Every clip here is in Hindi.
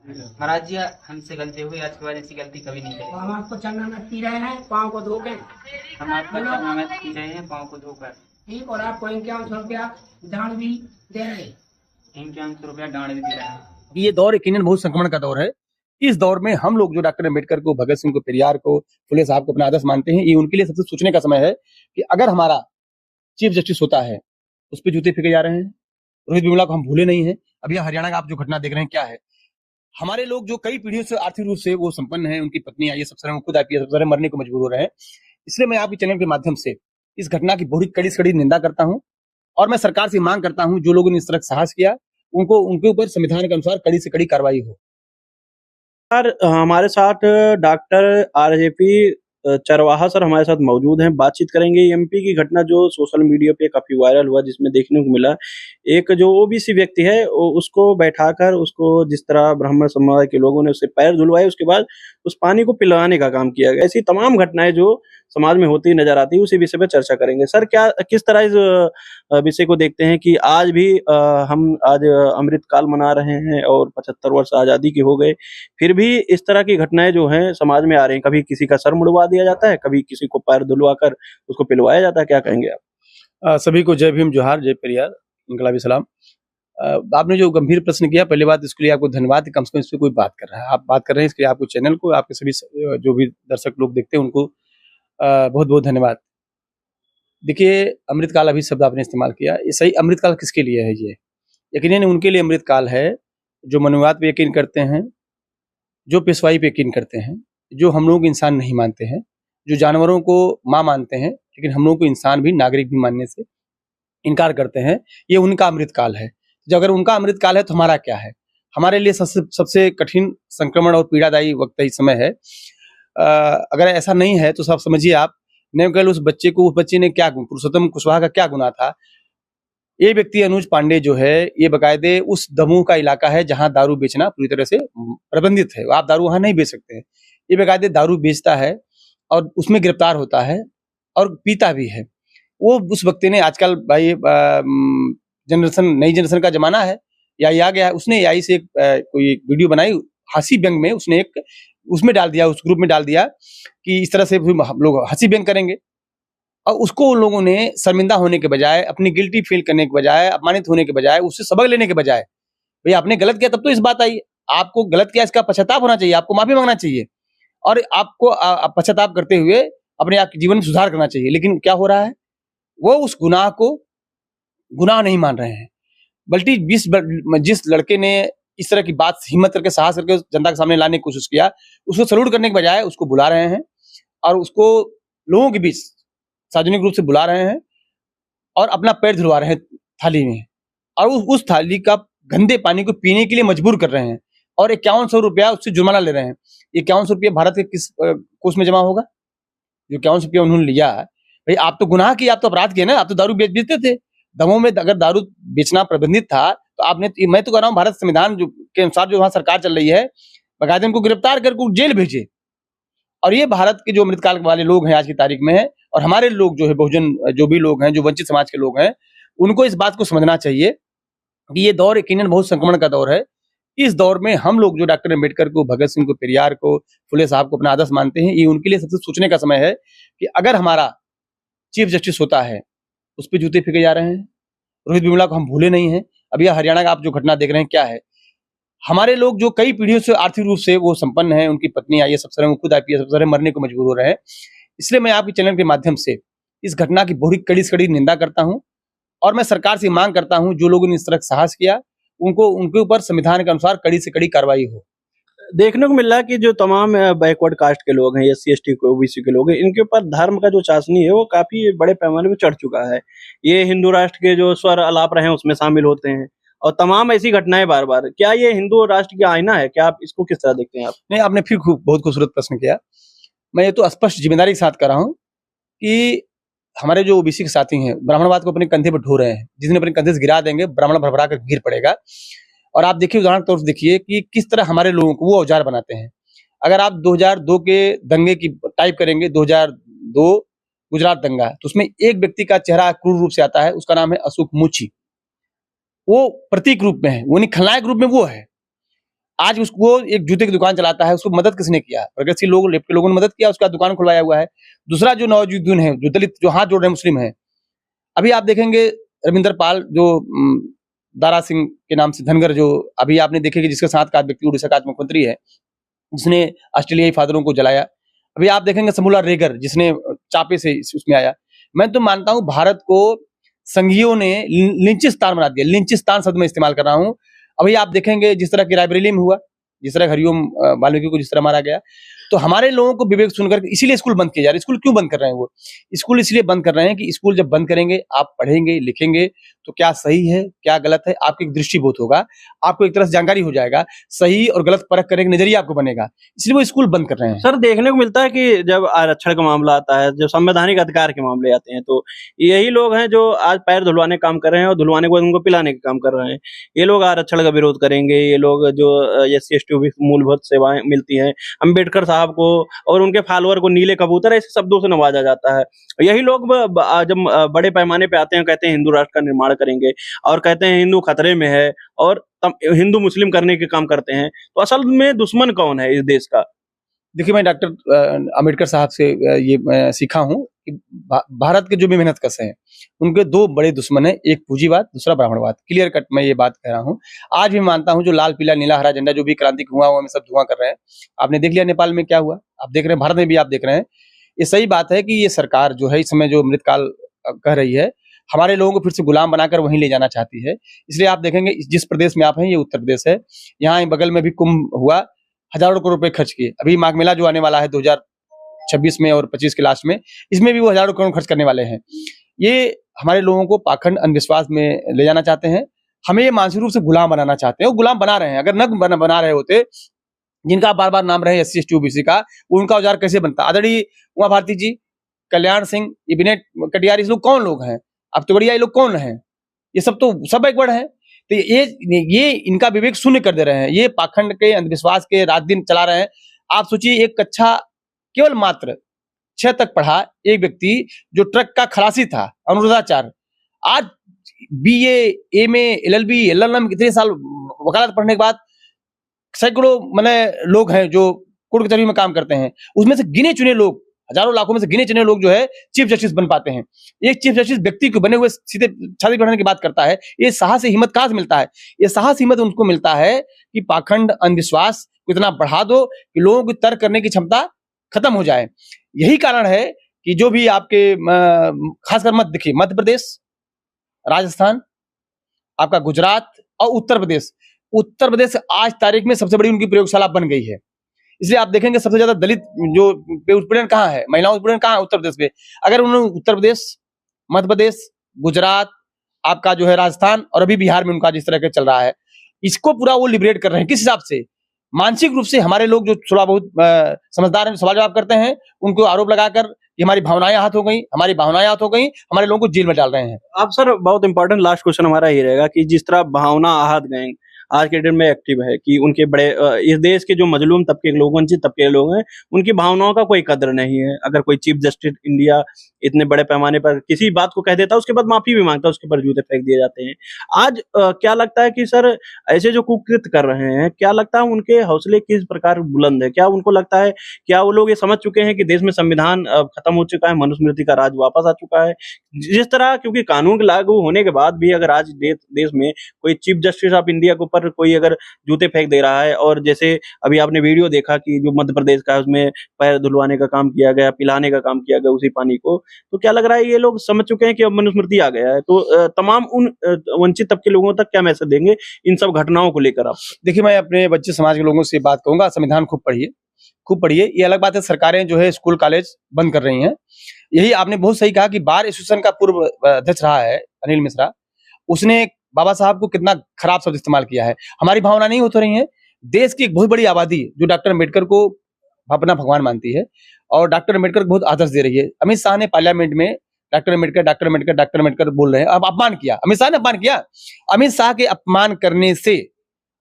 महाराज जी, हमसे गलती हुई, आज के बाद ऐसी गलती कभी नहीं तो करेंगे। हम आपको चंगा मत पी रहे हैं पाँव को धो के। हम आपका बोलो। चरणों में पी रहे हैं, पाँव को धोकर। ठीक, और आपको 51 रुपया दान भी दे रहे हैं। इनके 500 रुपया डांड भी दे रहा है। ये दौर यकीनन बहुत संक्रमण का दौर है। इस दौर में हम लोग जो डॉक्टर अम्बेडकर को, भगत सिंह को, पेरियार को, फुले साहब को अपना आदर्श मानते हैं, ये उनके लिए सबसे सोचने का समय है कि अगर हमारा चीफ जस्टिस होता है, उस पर जूते फेंके जा रहे हैं। रोहित वेमुला को हम भूले नहीं है। अभी हरियाणा का आप जो घटना देख रहे हैं क्या है, हमारे लोग जो कई पीढ़ियों से आर्थिक रूप से वो संपन्न है, उनकी पत्नी आईएएस अफसर है, वो खुद आईपीएस अफसर है, मरने को मजबूर हो रहे हैं। इसलिए मैं आपके चैनल के माध्यम से इस घटना की बहुत कड़ी से कड़ी निंदा करता हूं और मैं सरकार से मांग करता हूं, जो लोगों ने इस तरह साहस किया, उनको उनके ऊपर संविधान के अनुसार कड़ी से कड़ी कार्रवाई हो। सर हमारे साथ डॉक्टर आरजेपी चरवाहा सर हमारे साथ मौजूद हैं। बातचीत करेंगे एमपी की घटना जो सोशल मीडिया पे काफी वायरल हुआ, जिसमें देखने को मिला एक जो ओबीसी व्यक्ति है उसको बैठाकर उसको जिस तरह ब्राह्मण समुदाय के लोगों ने उससे पैर धुलवाए, उसके बाद उस पानी को पिलाने का काम किया गया। ऐसी तमाम घटनाएं जो समाज में होती नजर आती है, उसी विषय पर चर्चा करेंगे। सर क्या किस तरह इस विषय को देखते हैं कि आज भी हम आज अमृतकाल मना रहे हैं और 75 वर्ष आजादी के हो गए, फिर भी इस तरह की घटनाएं जो हैं समाज में आ रही हैं। कभी किसी का सर मुड़वा दिया जाता है, कभी किसी को पैर धुलवा कर उसको पिलवाया जाता है। क्या कहेंगे आप? सभी को जय भीम, जोहार, जय पेरियार, इनकलाबी सलाम। आपने जो गंभीर प्रश्न किया, पहली बात इसके लिए आपको धन्यवाद। कम से कम इस पे कोई बात कर रहा है, आप बात कर रहे हैं, इसके लिए आपको चैनल को, आपके सभी जो भी दर्शक लोग देखते हैं उनको बहुत बहुत धन्यवाद। देखिए, अमृतकाल अभी शब्द आपने इस्तेमाल किया, ये सही अमृतकाल किसके लिए है? ये यकीनन उनके लिए अमृतकाल है जो मनुवाद पे यकीन करते हैं, जो पेशवाई पे यकीन करते हैं, जो हम लोग इंसान नहीं मानते हैं, जो जानवरों को माँ मानते हैं लेकिन हम लोग को इंसान भी, नागरिक भी मानने से इनकार करते हैं। ये उनका अमृतकाल है। जो अगर उनका अमृतकाल है तो हमारा क्या है? हमारे लिए सबसे कठिन संक्रमण और पीड़ादायी वक्त इस समय है। अगर ऐसा नहीं है तो सब समझिए आप, नहीं कल उस बच्चे ने क्या, पुरुषोत्तम कुशवाहा का क्या गुनाह था? ये व्यक्ति अनुज पांडे जो है, ये बकायदे उस दमोह का इलाका है जहां दारू बेचना पूरी तरह से प्रबंधित है, आप दारू वहां नहीं बेच सकते हैं। ये बकायदे दारू बेचता है और उसमें गिरफ्तार होता है और पीता भी है। वो उस व्यक्ति ने, आजकल भाई जनरेशन, नई जनरेशन का जमाना है, या आ गया है, उसने आई से कोई एक वीडियो बनाई हंसी व्यंग में, उसने एक उसमें डाल दिया, उस ग्रुप में डाल दिया कि इस तरह से हम लोग हंसी व्यंग करेंगे। और उसको उन लोगों ने शर्मिंदा होने के बजाय, अपनी गिल्टी फील करने के बजाय, अपमानित होने के बजाय, उससे सबक लेने के बजाय, भैया आपने गलत किया तब तो इस बात आई, आपको गलत किया इसका पश्चाताप होना चाहिए, आपको माफी मांगना चाहिए और आपको पश्चाताप करते हुए अपने आप जीवन में सुधार करना चाहिए। लेकिन क्या हो रहा है, वो उस गुनाह को गुनाह नहीं मान रहे हैं, बल्कि जिस लड़के ने इस तरह की बात हिम्मत करके, साहस करके जनता के सामने लाने की कोशिश किया, उसको सैल्यूट करने के बजाय उसको बुला रहे हैं और उसको लोगों के बीच सार्वजनिक रूप से बुला रहे हैं और अपना पैर धुलवा रहे हैं थाली में, और उस थाली का गंदे पानी को पीने के लिए मजबूर कर रहे हैं और 5100 रुपया उससे जुर्माना ले रहे हैं। 5100 रुपया भारत के किस कोष में जमा होगा? जो 5100 रुपया उन्होंने लिया, भाई आप तो गुनाह किए, आप तो अपराध किए ना, आप तो दारू बेचते थे। दमोह में अगर दारू बेचना प्रबंधित था तो आपने, मैं तो कह रहा हूँ भारत संविधान के अनुसार जो वहां सरकार चल रही है, बकायदे उनको गिरफ्तार करके जेल भेजे। और ये भारत के जो अमृतकाल वाले लोग हैं आज की तारीख में है, और हमारे लोग जो है बहुजन, जो भी लोग हैं, जो वंचित समाज के लोग हैं, उनको इस बात को समझना चाहिए कि ये दौर यकीनन बहुत संक्रमण का दौर है। इस दौर में हम लोग जो डॉक्टर अम्बेडकर को, भगत सिंह को, पेरियार को, फुले साहब को अपना आदर्श मानते हैं, ये उनके लिए सबसे सोचने का समय है कि अगर हमारा चीफ जस्टिस होता है, उस पर जूते फेंके जा रहे हैं। रोहित वेमुला को हम भूले नहीं है। अभी हरियाणा का आप जो घटना देख रहे हैं क्या है, हमारे लोग जो कई पीढ़ियों से आर्थिक रूप से वो संपन्न है, उनकी पत्नी आईएएस अफसर है, वो खुद आईपीएस अफसर है, मरने को मजबूर हो रहे हैं। इसलिए मैं आपके चैनल के माध्यम से इस घटना की बहुत कड़ी से कड़ी निंदा करता हूं और मैं सरकार से मांग करता हूं, जो लोगों ने इस तरह साहस किया, उनको उनके ऊपर संविधान के अनुसार कड़ी से कड़ी कार्रवाई हो। देखने को मिल रहा है कि जो तमाम बैकवर्ड कास्ट के लोग हैं, एससी एसटी के ओबीसी के लोग हैं, इनके ऊपर धर्म का जो चाशनी है वो काफी बड़े पैमाने पर चढ़ चुका है। ये हिंदू राष्ट्र के जो स्वर अलाप रहे हैं उसमें शामिल होते हैं और तमाम ऐसी घटनाएं बार बार। क्या ये हिंदू राष्ट्र की आईना है? क्या आप इसको किस तरह देखते हैं आप? नहीं, आपने फिर बहुत खूबसूरत प्रश्न किया। मैं ये तो स्पष्ट जिम्मेदारी के साथ कर रहा हूँ कि हमारे जो ओबीसी के साथी हैं, ब्राह्मणवाद को अपने कंधे पर ढो रहे हैं। जिस दिन अपने कंधे से गिरा देंगे, ब्राह्मण भरभरा कर गिर पड़ेगा। और आप देखिए, उदाहरण के तौर से देखिए कि किस तरह हमारे लोगों को वो औजार बनाते हैं। अगर आप 2002 के दंगे की टाइप करेंगे, 2002 गुजरात दंगा, तो उसमें एक व्यक्ति का चेहरा क्रूर रूप से आता है, उसका नाम है अशोक मुची। वो प्रतीक रूप में है, वो नहीं खलनायक रूप में वो है। आज उसको एक जूते की दुकान चलाता है, उसको मदद किसने किया? प्रगतिशील लोग, लेफ्ट के लोगों ने मदद किया, उसका दुकान खुलवाया हुआ है। दूसरा जो नवाजुद्दीन है, जो दलित, जो हाथ जोड़ रहे हैं मुस्लिम है, अभी आप देखेंगे रविंदर पाल जो दारा सिंह के नाम से धनगर, जो अभी आपने देखे कि जिसके साथ का व्यक्ति उड़ीसा का मुख्यमंत्री है, जिसने ऑस्ट्रेलियाई फादरों को जलाया। अभी आप देखेंगे समूला रेगर, जिसने चापे से उसमें आया। मैं तो मानता हूं भारत को संघियों ने लिंचिस्तान बना दिया। लिंचिस्तान शब्द में इस्तेमाल कर रहा हूं। अभी आप देखेंगे जिस तरह की रायबरेली में हुआ, जिस तरह हरिओम वाल्मीकि को जिस तरह मारा गया, तो हमारे लोगों को विवेक सुनकर इसीलिए स्कूल बंद किए जा रहे हैं। स्कूल क्यों बंद कर रहे हैं? वो स्कूल इसलिए बंद कर रहे हैं कि स्कूल जब बंद करेंगे, आप पढ़ेंगे लिखेंगे तो क्या सही है क्या गलत है, आपको एक दृष्टिबोध होगा, आपको एक तरह से जानकारी हो जाएगा, सही और गलत परख करने का नजरिया आपको बनेगा, इसलिए वो स्कूल बंद कर रहे हैं। सर, देखने को मिलता है कि जब आरक्षण का मामला आता है, जब संवैधानिक अधिकार के मामले आते हैं, तो यही लोग हैं जो आज पैर धुलवाने का काम कर रहे हैं और धुलवाने के बाद उनको पिलाने का काम कर रहे हैं। ये लोग आरक्षण का विरोध करेंगे, ये लोग जो SC/ST मूलभूत सेवाएं मिलती हैं, अम्बेडकर साहब को और उनके फॉलोअर को नीले कबूतर ऐसे शब्दों से नवाजा जाता है। यही लोग जब बड़े पैमाने पे आते हैं, कहते हैं हिंदू राष्ट्र का निर्माण करेंगे और कहते हैं हिंदू खतरे में है और हिंदू मुस्लिम करने के काम करते हैं, तो असल में दुश्मन कौन है इस देश का? देखिए, मैं डॉक्टर अम्बेडकर साहब से ये सीखा हूं कि भारत के जो भी मेहनतकश हैं, उनके दो बड़े दुश्मन हैं, एक पूंजीवाद, दूसरा ब्राह्मणवाद। क्लियर कट मैं ये बात कह रहा हूं। आज भी मानता हूं जो लाल पीला नीला हरा झंडा जो भी क्रांति हुआ में सब धुआं कर रहे हैं। आपने देख लिया नेपाल में क्या हुआ, आप देख रहे हैं भारत में भी आप देख रहे हैं। ये सही बात है कि ये सरकार जो है इस समय जो अमृतकाल कह रही है, हमारे लोगों को फिर से गुलाम बनाकर वहीं ले जाना चाहती है। इसलिए आप देखेंगे जिस प्रदेश में आप हैं, ये उत्तर प्रदेश है, यहाँ बगल में भी कुंभ हुआ, हजारों करोड़ रुपए खर्च किए। अभी माघ मेला जो आने वाला है 2026 में और 25 के लास्ट में, इसमें भी वो हजारों करोड़ खर्च करने वाले हैं। ये हमारे लोगों को पाखंड अंधविश्वास में ले जाना चाहते हैं, हमें ये मानसिक रूप से गुलाम बनाना चाहते हैं। वो गुलाम बना रहे हैं। अगर न बना रहे होते, जिनका बार बार नाम रहे SC/ST OBC का, उनका औजार कैसे बनता? आदरणीय उमा भारती जी, कल्याण सिंह, विनय कटियार, इस लोग कौन लोग हैं? अब तो बढ़िया, ये लोग कौन है? ये सब तो सब एक बड़ है। तो ये इनका विवेक शून्य कर दे रहे हैं। ये पाखंड के अंधविश्वास के रात दिन चला रहे हैं। आप सोचिए, एक कक्षा केवल मात्र 6 तक पढ़ा एक व्यक्ति जो ट्रक का खलासी था, अनुराधाचार्य, आज BA, MA, LLB, LLM कितने साल वकालत पढ़ने के बाद सैकड़ों लोग हैं जो कोर्ट कचहरी में काम करते हैं। उसमें से गिने चुने लोग, हजारों लाखों में से गिने चुने लोग जो है चीफ जस्टिस बन पाते हैं। एक चीफ जस्टिस व्यक्ति को बने हुए सीधे छाती पढ़ने की बात करता है। ये साहस हिम्मत कहां से मिलता है? ये साहस हिम्मत उनको मिलता है कि पाखंड अंधविश्वास को इतना बढ़ा दो कि लोगों की तर्क करने की क्षमता खत्म हो जाए। यही कारण है कि जो भी आपके खासकर मत देखिए, मध्य प्रदेश, राजस्थान, आपका गुजरात और उत्तर प्रदेश आज तारीख में सबसे बड़ी उनकी प्रयोगशाला बन गई है। इसलिए आप देखेंगे सबसे ज्यादा दलित जो उत्पीड़न कहाँ है, महिलाओं उत्पीड़न कहाँ है? उत्तर प्रदेश में। अगर उन्होंने उत्तर प्रदेश, मध्य प्रदेश, गुजरात, आपका जो है राजस्थान और अभी बिहार में उनका जिस तरह का चल रहा है, इसको पूरा वो लिबरेट कर रहे हैं। किस हिसाब से? मानसिक रूप से हमारे लोग जो थोड़ा बहुत समझदार हैं, सवाल जवाब करते हैं, उनको आरोप लगाकर कि हमारी भावनाएं आहत हो गई, हमारे लोगों को जेल में डाल रहे हैं। अब सर, बहुत इंपॉर्टेंट लास्ट क्वेश्चन हमारा ये रहेगा कि जिस तरह भावना आहत गैंग आज के डेट में एक्टिव है, कि उनके बड़े इस देश के जो मजलूम तबके के लोग, वंचित तबके के लोग हैं, उनकी भावनाओं का कोई कदर नहीं है। अगर कोई चीफ जस्टिस इंडिया इतने बड़े पैमाने पर किसी बात को कह देता है, उसके बाद माफी भी मांगता है, उसके पर जूते फेंक दिए जाते हैं। आज क्या लगता है कि सर ऐसे जो कुकृत्य कर रहे हैं, क्या लगता है उनके हौसले किस प्रकार बुलंद है? क्या उनको लगता है, क्या वो लोग ये समझ चुके हैं कि देश में संविधान खत्म हो चुका है, मनुस्मृति का राज वापस आ चुका है? जिस तरह, क्योंकि कानून के लागू होने के बाद भी अगर आज देश में कोई चीफ जस्टिस ऑफ इंडिया के ऊपर कोई अगर जूते फेंक दे रहा है, और जैसे अभी आपने वीडियो देखा कि जो मध्य प्रदेश का है, उसमें पैर धुलवाने का काम किया गया, पिलाने का काम किया गया उसी पानी को, तो क्या लग रहा है ये लोग समझ चुके हैं कि अब मनुस्मृति आ गया है? तो तमाम उन वंचित तबके लोगों तक क्या मैसेज देंगे इन सब घटनाओं को लेकर आप? देखिए, मैं अपने बच्चे समाज के लोगों से बात कहूंगा, संविधान खूब पढ़िए। ये अलग बात है सरकारें जो है स्कूल कॉलेज बंद कर रही हैं। यही आपने बहुत सही कहा कि बार एसोसिएशन का पूर्व अध्यक्ष रहा है अनिल मिश्रा, उसने बाबा साहब को कितना खराब शब्द इस्तेमाल किया है। हमारी भावना नहीं होती रही है। देश की एक बहुत बड़ी आबादी जो डॉक्टर अम्बेडकर को अपना भगवान मानती है और डॉक्टर अम्बेडकर बहुत आदर्श दे रही है। अमित शाह ने पार्लियामेंट में डॉक्टर अम्बेडकर बोल रहे हैं, अब अपमान किया। अमित शाह ने अपमान किया। अमित शाह के अपमान करने से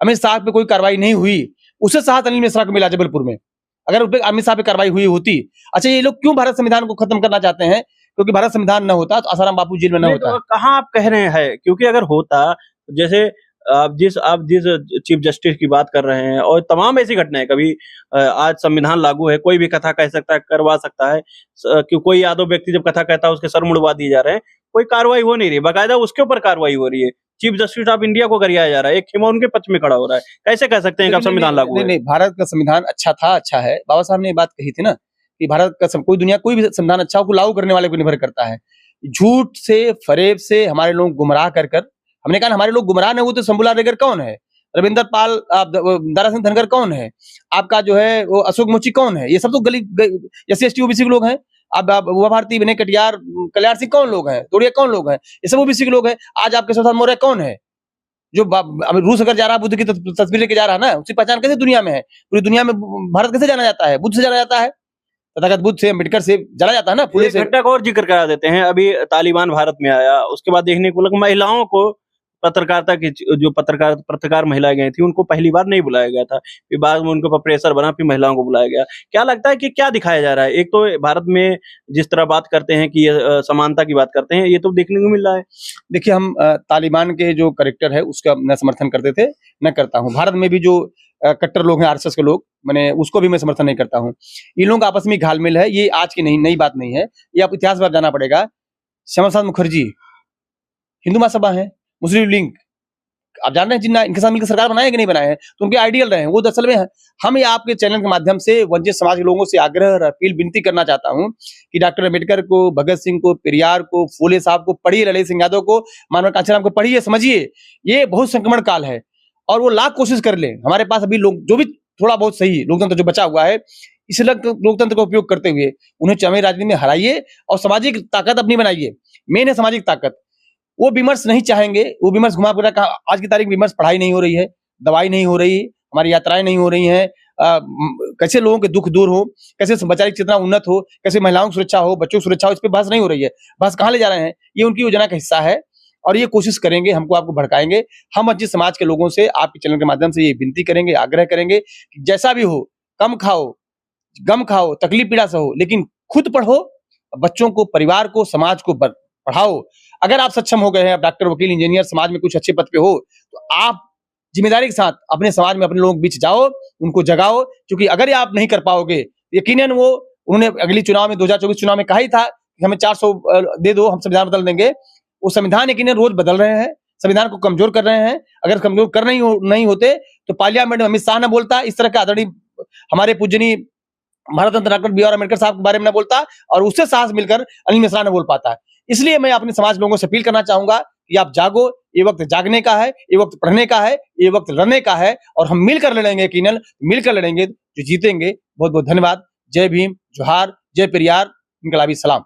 अमित शाह पे कोई कार्रवाई नहीं हुई, उससे साथ अनिल मिश्रा को मिला जबलपुर में। अगर उस पर अमित शाह पे कार्रवाई हुई होती। अच्छा, ये लोग क्यों भारत संविधान को खत्म करना चाहते हैं? क्योंकि भारत संविधान न होता तो आसाराम बापू जेल में न होता। तो कहाँ आप कह रहे हैं? क्योंकि अगर होता, जैसे आप जिस चीफ जस्टिस की बात कर रहे हैं और तमाम ऐसी घटनाएं, कभी आज संविधान लागू है, कोई भी कथा कह सकता है, करवा सकता है, कि कोई यादव व्यक्ति जब कथा कहता है उसके सर मुड़वा दिए जा रहे हैं, कोई कार्रवाई हो नहीं रही, बाकायदा उसके ऊपर कार्रवाई हो रही है। चीफ जस्टिस ऑफ इंडिया को गरियाया जा रहा है, एक खिमा उनके पक्ष में खड़ा हो रहा है। कैसे कह सकते हैं कि अब संविधान लागू है? नहीं, भारत का संविधान अच्छा था, अच्छा है। बाबा साहब ने ये बात कही थी ना कि भारत का कोई भी संविधान अच्छा हो, को लागू करने वाले को निर्भर करता है। झूठ से, फरेब से हमारे लोग गुमराह कर हमने कहा हमारे लोग गुमराह नहीं हुए तो शंभूलाल रेगर कौन है, रविंदर पाल, दारा सिंह धनगर कौन है, आपका जो है वो अशोक मोची कौन है, ये सब तो SC ST OBC के लोग हैं। अब युवा भारती, विनय कटियार, कल्याण सिंह कौन लोग हैं, तोड़िया कौन लोग हैं, ये सब OBC के लोग हैं। आज आपके साथ मौर्य कौन है, जो रूस अगर जा रहा है, बुद्ध की तस्वीर लेके जा रहा है ना, उसकी पहचान कैसे दुनिया में है, पूरी दुनिया में भारत कैसे जाना जाता है, बुद्ध से जाना जाता है, तथागत बुद्ध से, अम्बेडकर से जाना जाता है ना, पूरे से। घटना का और जिक्र करा देते हैं। अभी तालिबान भारत में आया, उसके बाद देखने को लगा महिलाओं को, पत्रकारिता की जो पत्रकार महिलाएं गई थी, उनको पहली बार नहीं बुलाया गया था, फिर बाद में उनके ऊपर प्रेशर बना, फिर महिलाओं को बुलाया गया। क्या लगता है कि क्या दिखाया जा रहा है? एक तो भारत में जिस तरह बात करते हैं कि ये समानता की बात करते हैं, ये तो देखने को मिल रहा है। देखिए, हम तालिबान के जो कैरेक्टर है उसका न समर्थन करते थे, न करता हूँ। भारत में भी जो कट्टर लोग हैं, RSS के लोग, मैंने उसको भी मैं समर्थन नहीं करता हूँ। इन लोगों का आपस में घालमेल है, ये आज की नई बात नहीं है, ये आप इतिहास पर जाना पड़ेगा। श्यामा प्रसाद मुखर्जी हिंदू महासभा है, मुस्लिम लीग, आप जान रहे हैं जिन्ना इनके साथ मिलकर सरकार बनाए कि नहीं बनाए हैं, तो उनके आइडियल रहे हैं वो। दरअसल में हम ये आपके चैनल के माध्यम से वंचित समाज के लोगों से आग्रह और अपील विनती करना चाहता हूं कि डॉक्टर अम्बेडकर को, भगत सिंह को, पेरियार को, फूले साहब को पढ़िए, ललित सिंह यादव को, मानव कांचीराम को पढ़िए, समझिए। ये बहुत संक्रमण काल है और वो लाख कोशिश कर ले। हमारे पास अभी लोग जो भी थोड़ा बहुत सही लोकतंत्र जो बचा हुआ है, इस लोकतंत्र का उपयोग करते हुए उन्हें चमे राजनीति में हराइए और सामाजिक ताकत अपनी बनाइए। मेन है सामाजिक ताकत। वो विमर्श नहीं चाहेंगे, वो विमर्श घुमा फिरा का, आज की तारीख विमर्श पढ़ाई नहीं हो रही है, दवाई नहीं हो रही, हमारी यात्राएं नहीं हो रही हैं, कैसे लोगों के दुख दूर हो, कैसे वैचारिक चेतना उन्नत हो, कैसे महिलाओं की सुरक्षा हो, बच्चों की सुरक्षा हो, इस पर बहस नहीं हो रही है। बहस कहाँ ले जा रहे हैं? ये उनकी योजना का हिस्सा है और ये कोशिश करेंगे, हमको आपको भड़काएंगे। हम वंचित समाज के लोगों से आपके चैनल के माध्यम से ये विनती करेंगे, आग्रह करेंगे कि जैसा भी हो, कम खाओ, गम खाओ, तकलीफ पीड़ा सहो, लेकिन खुद पढ़ो, बच्चों को, परिवार को, समाज को पढ़ाओ। अगर आप सक्षम हो गए हैं, आप डॉक्टर, वकील, इंजीनियर, समाज में कुछ अच्छे पद पे हो, तो आप जिम्मेदारी के साथ अपने समाज में अपने लोगों के बीच जाओ, उनको जगाओ। क्योंकि अगर ये आप नहीं कर पाओगे, यकीनन वो उन्होंने अगली चुनाव में 2024 चुनाव में कहा ही था कि हमें 400 दे दो, हम संविधान बदल देंगे। वो संविधान यकीनन रोज बदल रहे हैं, संविधान को कमजोर कर रहे हैं। अगर कमजोर कर नहीं होते तो पार्लियामेंट में अमित शाह न बोलता, इस तरह का आदरणीय हमारे पूजनीय भारत रत्न डॉक्टर BR अम्बेडकर साहब के बारे में न बोलता, और उससे साहस मिलकर अनिल मिश्रा ने बोल पाता। इसलिए मैं अपने समाज लोगों से अपील करना चाहूंगा कि आप जागो, ये वक्त जागने का है, ये वक्त पढ़ने का है, ये वक्त लड़ने का है, और हम मिलकर लड़ेंगे, यकीनन मिलकर लड़ेंगे जो जीतेंगे। बहुत बहुत धन्यवाद। जय भीम, जोहार, जय पेरियार, इनकलाबी सलाम।